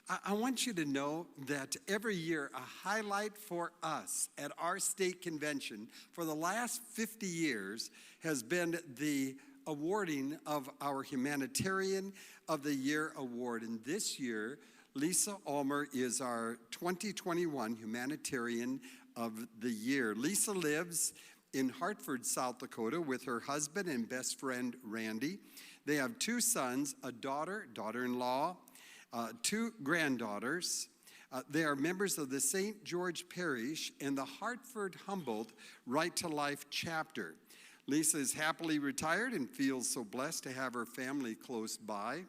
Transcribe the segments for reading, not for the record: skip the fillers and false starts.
I want you to know that every year a highlight for us at our state convention for the last 50 years has been the awarding of our Humanitarian of the Year award. And this year, Lisa Ulmer is our 2021 Humanitarian of the Year. Lisa lives in Hartford, South Dakota with her husband and best friend, Randy. They have 2 sons, a daughter-in-law, 2 granddaughters. They are members of the St. George Parish and the Hartford Humboldt Right to Life chapter. Lisa is happily retired and feels so blessed to have her family close by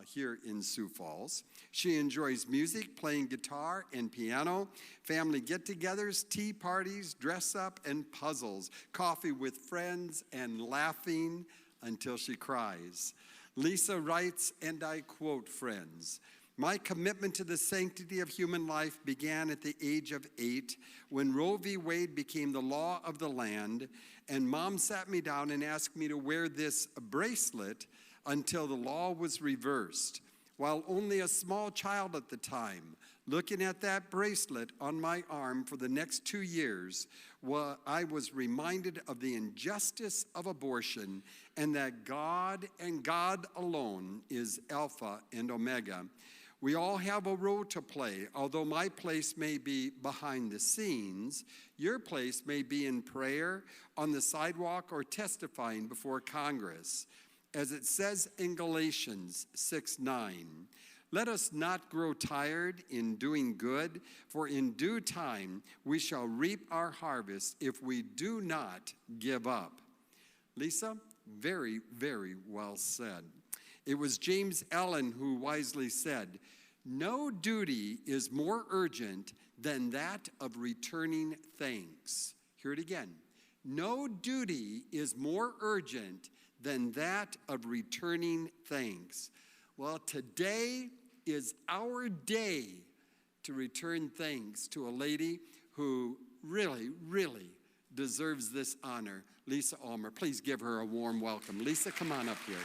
here in Sioux Falls. She enjoys music, playing guitar and piano, family get-togethers, tea parties, dress-up, and puzzles, coffee with friends, and laughing until she cries. Lisa writes, and I quote, friends, "My commitment to the sanctity of human life began at the age of 8 when Roe v. Wade became the law of the land, and Mom sat me down and asked me to wear this bracelet until the law was reversed. While only a small child at the time, looking at that bracelet on my arm for the next 2 years, I was reminded of the injustice of abortion and that God and God alone is Alpha and Omega. We all have a role to play. Although my place may be behind the scenes, your place may be in prayer, on the sidewalk, or testifying before Congress. As it says in Galatians 6:9, let us not grow tired in doing good, for in due time we shall reap our harvest if we do not give up." Lisa, very, very well said. It was James Allen who wisely said, "No duty is more urgent than that of returning thanks." Hear it again. No duty is more urgent than that of returning thanks. Well, today is our day to return thanks to a lady who really, really deserves this honor, Lisa Ulmer. Please give her a warm welcome. Lisa, come on up here.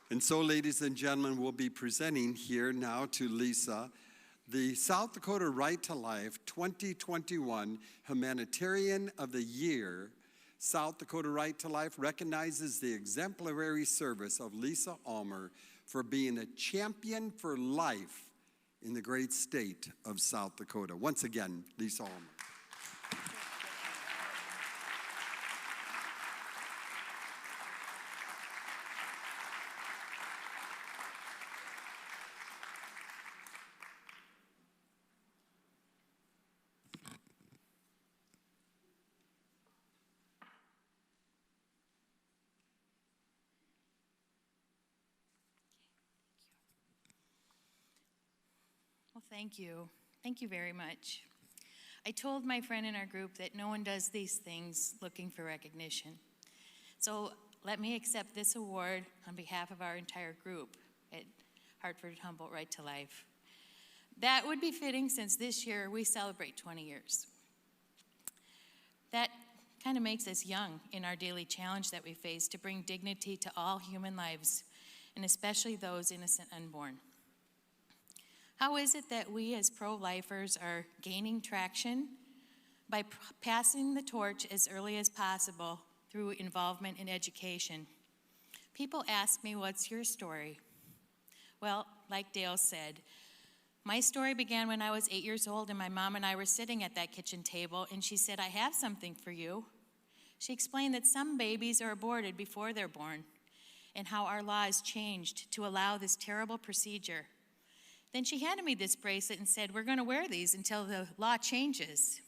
And so, ladies and gentlemen, we'll be presenting here now to Lisa the South Dakota Right to Life 2021 Humanitarian of the Year. South Dakota Right to Life recognizes the exemplary service of Lisa Ulmer for being a champion for life in the great state of South Dakota. Once again, Lisa Ulmer. Well, thank you. Thank you very much. I told my friend in our group that no one does these things looking for recognition. So let me accept this award on behalf of our entire group at Hartford Humboldt Right to Life. That would be fitting since this year we celebrate 20 years. That kind of makes us young in our daily challenge that we face to bring dignity to all human lives, and especially those innocent unborn. How is it that we as pro-lifers are gaining traction? By passing the torch as early as possible through involvement in education. People ask me, what's your story? Well, like Dale said, my story began when I was 8 years old and my mom and I were sitting at that kitchen table and she said, "I have something for you." She explained that some babies are aborted before they're born and how our laws changed to allow this terrible procedure. Then she handed me this bracelet and said, "We're going to wear these until the law changes."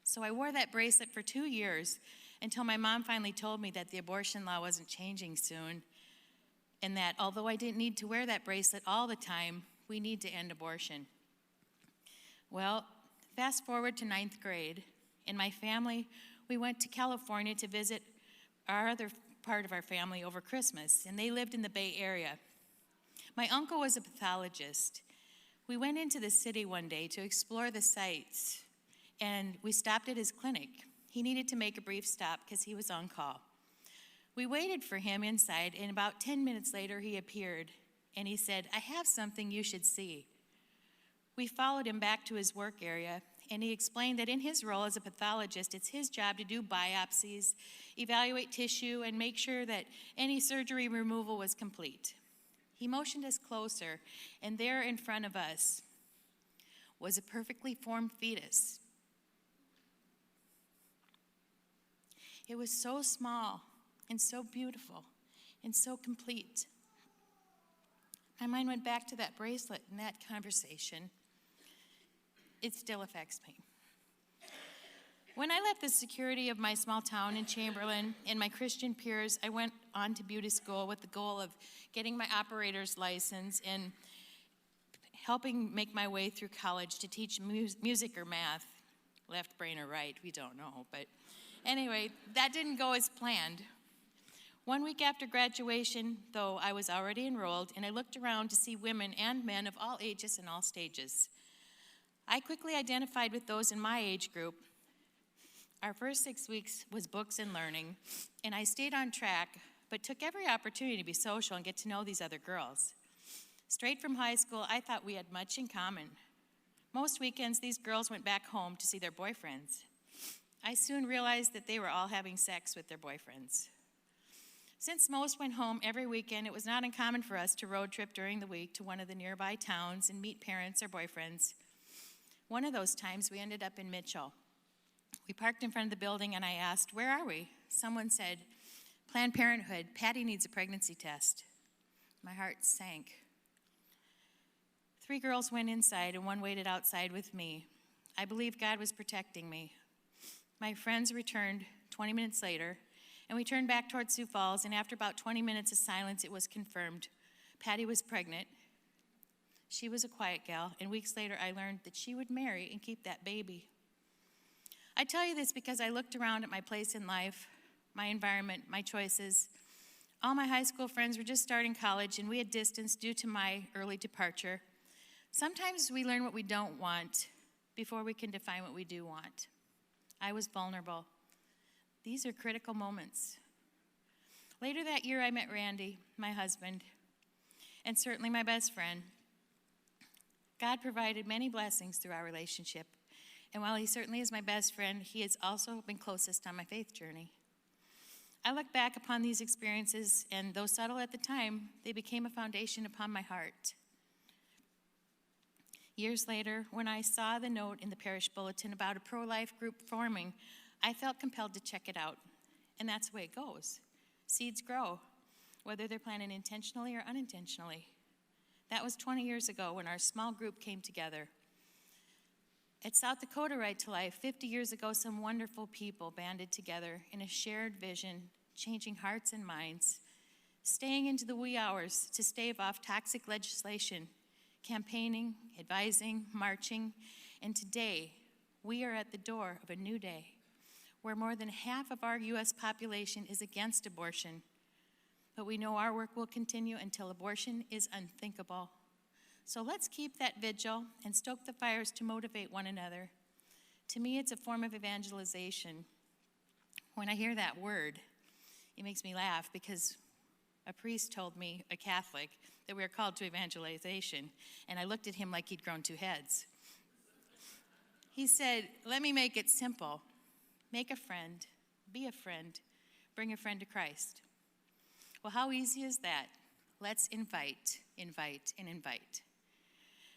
So I wore that bracelet for 2 years until my mom finally told me that the abortion law wasn't changing soon, and that although I didn't need to wear that bracelet all the time, we need to end abortion. Well, fast forward to 9th grade. In my family, we went to California to visit our other part of our family over Christmas, and they lived in the Bay Area. My uncle was a pathologist. We went into the city one day to explore the sites, and we stopped at his clinic. He needed to make a brief stop because he was on call. We waited for him inside, and about 10 minutes later, he appeared, and he said, "I have something you should see." We followed him back to his work area, and he explained that in his role as a pathologist, it's his job to do biopsies, evaluate tissue, and make sure that any surgery removal was complete. He motioned us closer, and there in front of us was a perfectly formed fetus. It was so small and so beautiful and so complete. My mind went back to that bracelet and that conversation. It still affects me. When I left the security of my small town in Chamberlain and my Christian peers, I went on to beauty school with the goal of getting my operator's license and helping make my way through college to teach music or math. Left brain or right, we don't know. But anyway, that didn't go as planned. 1 week after graduation, though, I was already enrolled, and I looked around to see women and men of all ages and all stages. I quickly identified with those in my age group. Our first 6 weeks was books and learning, and I stayed on track, but took every opportunity to be social and get to know these other girls. Straight from high school, I thought we had much in common. Most weekends, these girls went back home to see their boyfriends. I soon realized that they were all having sex with their boyfriends. Since most went home every weekend, it was not uncommon for us to road trip during the week to one of the nearby towns and meet parents or boyfriends. One of those times, we ended up in Mitchell. We parked in front of the building, and I asked, "Where are we?" Someone said, "Planned Parenthood. Patty needs a pregnancy test." My heart sank. 3 girls went inside, and 1 waited outside with me. I believed God was protecting me. My friends returned 20 minutes later, and we turned back toward Sioux Falls, and after about 20 minutes of silence, it was confirmed. Patty was pregnant. She was a quiet gal, and weeks later, I learned that she would marry and keep that baby. I tell you this because I looked around at my place in life, my environment, my choices. All my high school friends were just starting college, and we had distance due to my early departure. Sometimes we learn what we don't want before we can define what we do want. I was vulnerable. These are critical moments. Later that year, I met Randy, my husband, and certainly my best friend. God provided many blessings through our relationship. And while he certainly is my best friend, he has also been closest on my faith journey. I look back upon these experiences, and though subtle at the time, they became a foundation upon my heart. Years later, when I saw the note in the parish bulletin about a pro-life group forming, I felt compelled to check it out. And that's the way it goes. Seeds grow, whether they're planted intentionally or unintentionally. That was 20 years ago when our small group came together. At South Dakota Right to Life, 50 years ago, some wonderful people banded together in a shared vision, changing hearts and minds, staying into the wee hours to stave off toxic legislation, campaigning, advising, marching, and today we are at the door of a new day where more than half of our U.S. population is against abortion. But we know our work will continue until abortion is unthinkable. So let's keep that vigil and stoke the fires to motivate one another. To me, it's a form of evangelization. When I hear that word, it makes me laugh because a priest told me, a Catholic, that we are called to evangelization, and I looked at him like he'd grown 2 heads. He said, "Let me make it simple. Make a friend, be a friend, bring a friend to Christ." Well, how easy is that? Let's invite, invite, and invite.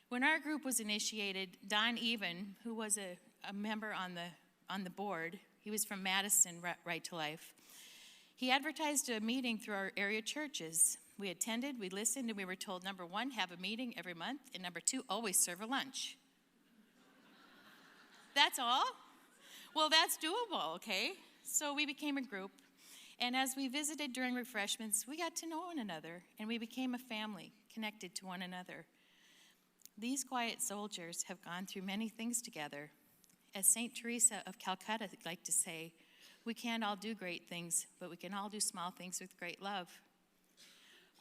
When our group was initiated, Don Even, who was a member on the board, he was from Madison Right to Life, he advertised a meeting through our area churches. We attended, we listened, and we were told, number 1, have a meeting every month, and number 2, always serve a lunch. That's all? Well, that's doable, okay? So we became a group, and as we visited during refreshments, we got to know one another, and we became a family connected to one another. These quiet soldiers have gone through many things together. As St. Teresa of Calcutta liked to say, we can't all do great things, but we can all do small things with great love.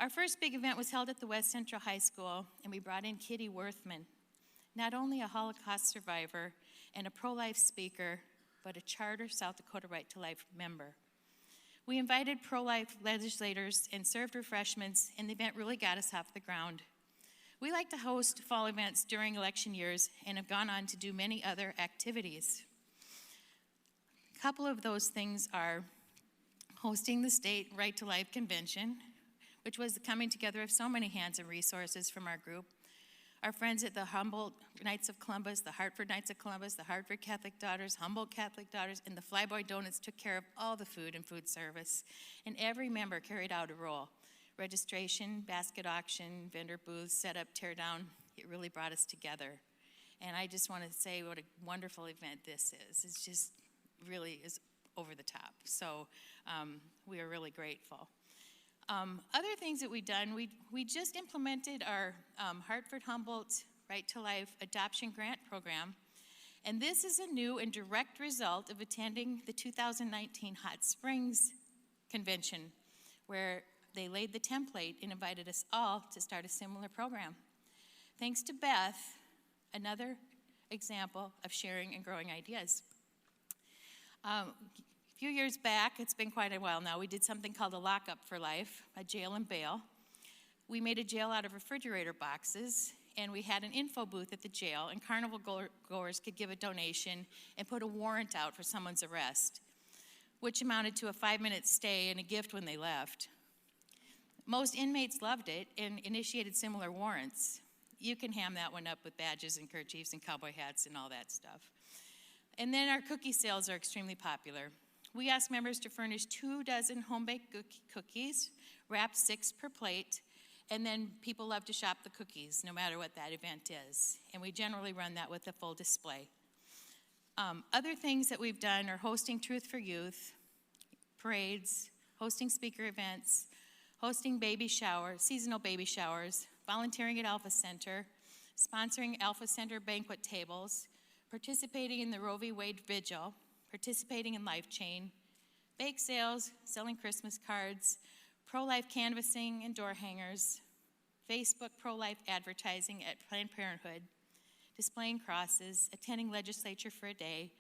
Our first big event was held at the West Central High School, and we brought in Kitty Worthman, not only a Holocaust survivor and a pro-life speaker, but a charter South Dakota Right to Life member. We invited pro-life legislators and served refreshments, and the event really got us off the ground. We like to host fall events during election years and have gone on to do many other activities. A couple of those things are hosting the state Right to Life convention, which was the coming together of so many hands and resources from our group. Our friends at the Humboldt Knights of Columbus, the Hartford Knights of Columbus, the Hartford Catholic Daughters, Humboldt Catholic Daughters, and the Flyboy Donuts took care of all the food and food service. And every member carried out a role. Registration, basket auction, vendor booths, set up, tear down. It really brought us together. And I just want to say what a wonderful event this is. It's just really is over the top. So we are really grateful. Other things that we've done, we just implemented our Hartford Humboldt Right to Life Adoption Grant Program, and this is a new and direct result of attending the 2019 Hot Springs Convention, where they laid the template and invited us all to start a similar program. Thanks to Beth, another example of sharing and growing ideas. A few years back, it's been quite a while now, we did something called a lockup for life, a jail and bail. We made a jail out of refrigerator boxes, and we had an info booth at the jail, and carnival goers could give a donation and put a warrant out for someone's arrest, which amounted to a 5-minute stay and a gift when they left. Most inmates loved it and initiated similar warrants. You can ham that one up with badges and kerchiefs and cowboy hats and all that stuff. And then our cookie sales are extremely popular. We ask members to furnish 24 home-baked cookies, wrapped 6 per plate, and then people love to shop the cookies, no matter what that event is. And we generally run that with a full display. Other things that we've done are hosting Truth for Youth, parades, hosting speaker events, hosting baby showers, seasonal baby showers, volunteering at Alpha Center, sponsoring Alpha Center banquet tables, participating in the Roe v. Wade Vigil, participating in Life Chain, bake sales, selling Christmas cards, pro-life canvassing and door hangers, Facebook pro-life advertising at Planned Parenthood, displaying crosses, attending legislature for a day,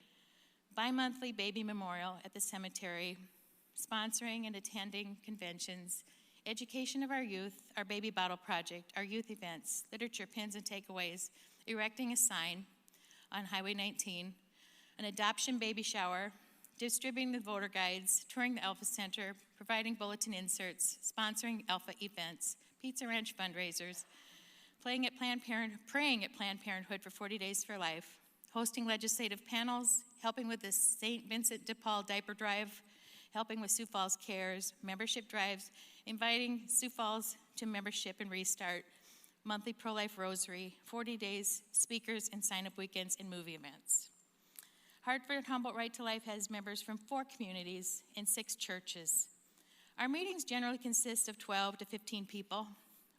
bi-monthly baby memorial at the cemetery, sponsoring and attending conventions, education of our youth, our baby bottle project, our youth events, literature, pins and takeaways, erecting a sign on Highway 19, an adoption baby shower, distributing the voter guides, touring the Alpha Center, providing bulletin inserts, sponsoring Alpha events, Pizza Ranch fundraisers, praying at Planned Parenthood for 40 Days for Life, hosting legislative panels, helping with the St. Vincent de Paul diaper drive, helping with Sioux Falls Cares, membership drives, inviting Sioux Falls to membership and restart, monthly pro-life rosary, 40 days, speakers and sign-up weekends and movie events. Hartford Humboldt Right to Life has members from 4 communities and 6 churches. Our meetings generally consist of 12 to 15 people.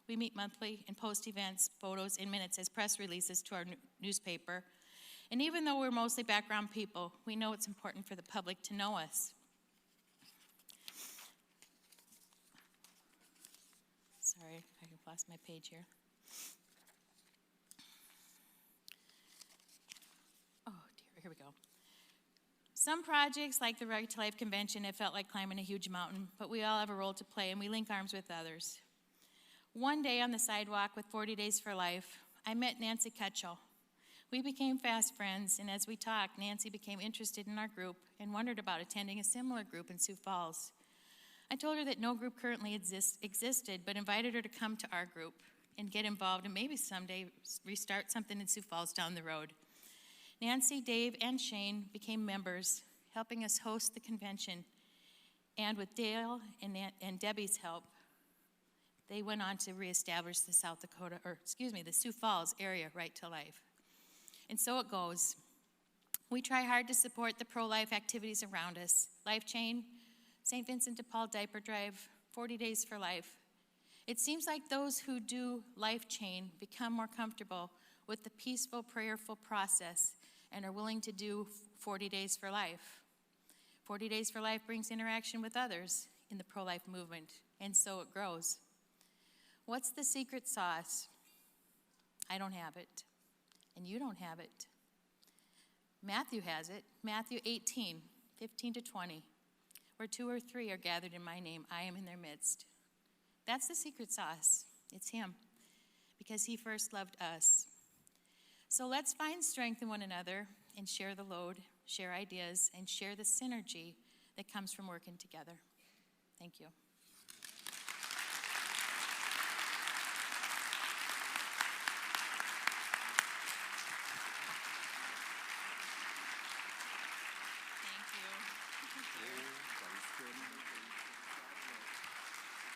We meet monthly and post events, photos, and minutes as press releases to our newspaper. And even though we're mostly background people, we know it's important for the public to know us. Sorry, I lost my page here. Oh dear, here we go. Some projects, like the Right to Life Convention, have felt like climbing a huge mountain, but we all have a role to play, and we link arms with others. One day on the sidewalk with 40 Days for Life, I met Nancy Ketchell. We became fast friends, and as we talked, Nancy became interested in our group and wondered about attending a similar group in Sioux Falls. I told her that no group currently existed, but invited her to come to our group and get involved and maybe someday restart something in Sioux Falls down the road. Nancy, Dave, and Shane became members, helping us host the convention. And with Dale and Debbie's help, they went on to reestablish the the Sioux Falls area Right to Life. And so it goes. We try hard to support the pro-life activities around us. Life Chain, St. Vincent de Paul Diaper Drive, 40 Days for Life. It seems like those who do Life Chain become more comfortable with the peaceful, prayerful process and are willing to do 40 Days for Life. 40 Days for Life brings interaction with others in the pro-life movement, and so it grows. What's the secret sauce? I don't have it, and you don't have it. Matthew has it. Matthew 18, 15 to 20. Where 2 or 3 are gathered in my name, I am in their midst. That's the secret sauce. It's him, because he first loved us. So let's find strength in one another and share the load, share ideas, and share the synergy that comes from working together. Thank you.